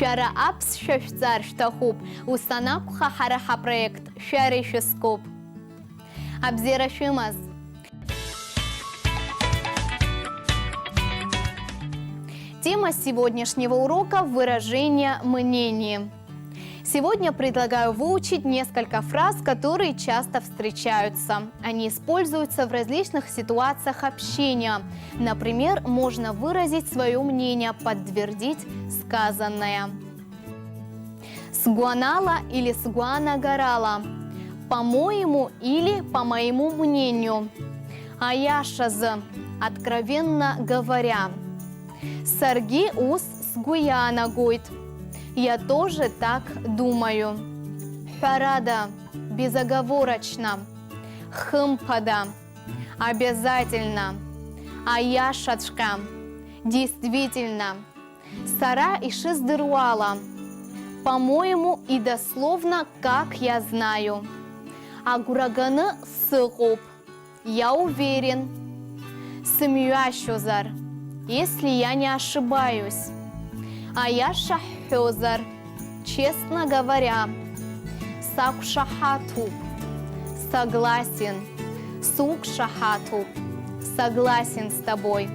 Шара апс шашцар штахуб. Устанакуха хараха проект. Шары шескоп. Абзера шимаз. Тема сегодняшнего урока – выражение мнения. Сегодня предлагаю выучить несколько фраз, которые часто встречаются. Они используются в различных ситуациях общения. Например, можно выразить свое мнение, подтвердить сказанное. Сгуанала или сгуанагарала. По-моему или по моему мнению. Аяшаз. Откровенно говоря. Сарги ус сгуянагойт. Я тоже так думаю. Харада – безоговорочно. Хымпада – обязательно. Аяшачка – действительно. Сара и шиздыруала – по-моему и дословно, как я знаю. Агураганы сыгуб – я уверен. Сымюашузар – если я не ошибаюсь. Аяша хёзар, честно говоря. Сакшахату, согласен. Сукшахату, согласен с тобой.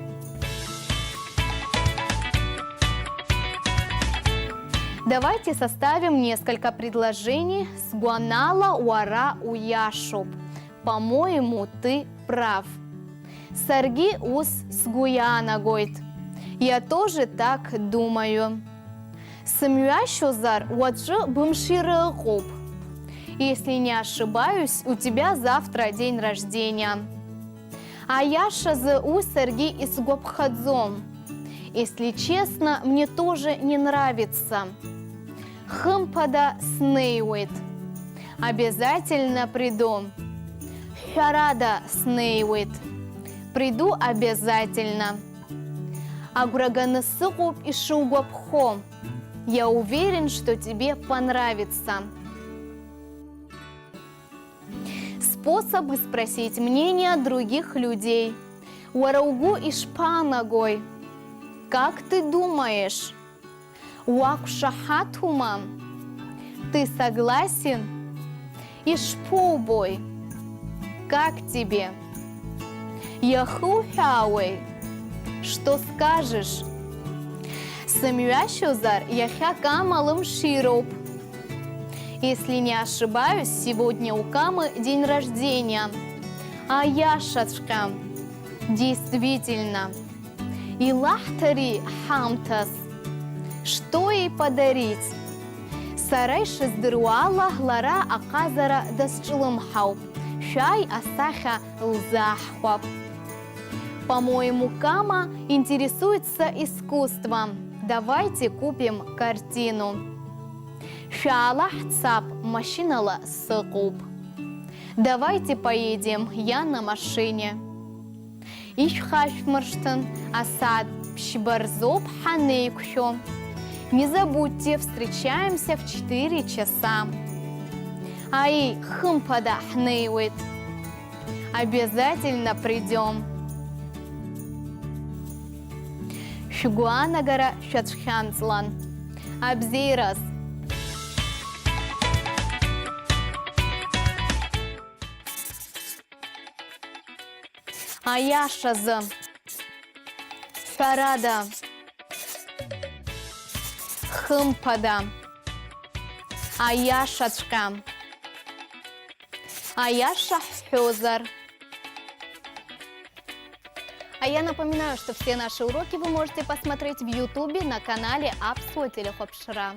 Давайте составим несколько предложений с гуанала уара уяшуб. По-моему, ты прав. Сарги ус сгуянагойт. Я тоже так думаю. Сымюашузар уаджы бымширыгуб. Если не ошибаюсь, у тебя завтра день рождения. Аяшазы у Сарги и сгубхадзом. Если честно, мне тоже не нравится. Хымпада снейуит. Обязательно приду. Харада снейуит. Приду обязательно. Агураганысыгуб и шугубхо. Я уверен, что тебе понравится. Способы спросить мнение других людей. Уараугу и шпанагой. Как ты думаешь? Уакшахатума. Ты согласен? Ишпубой. Как тебе? Яхухауэй. Что скажешь? Сымюашузар яхя камалым широп. Если не ошибаюсь, сегодня у Камы день рождения. Аяшачка. Действительно. Илахтари хамтас. Что ей подарить? Сарай шиздыруала лара аказара дасчылымхау. Шай асаха лзахвап. По-моему, Кама интересуется искусством. Давайте купим картину. Шалах цап машинала сыкуб. Давайте поедем, я на машине. Ишхашмарштан асад пшбарзоп ханейкшо. Не забудьте, встречаемся в 4 часа. Ай, хымпада хнейуит. Обязательно придем. Шугуанагара шачханцлан. Абзейрас. Аяшазы. Шарада. Хымпада. Аяшачка. Аяша хёзар. А я напоминаю, что все наши уроки вы можете посмотреть в YouTube на канале Апсуа Телехопшира.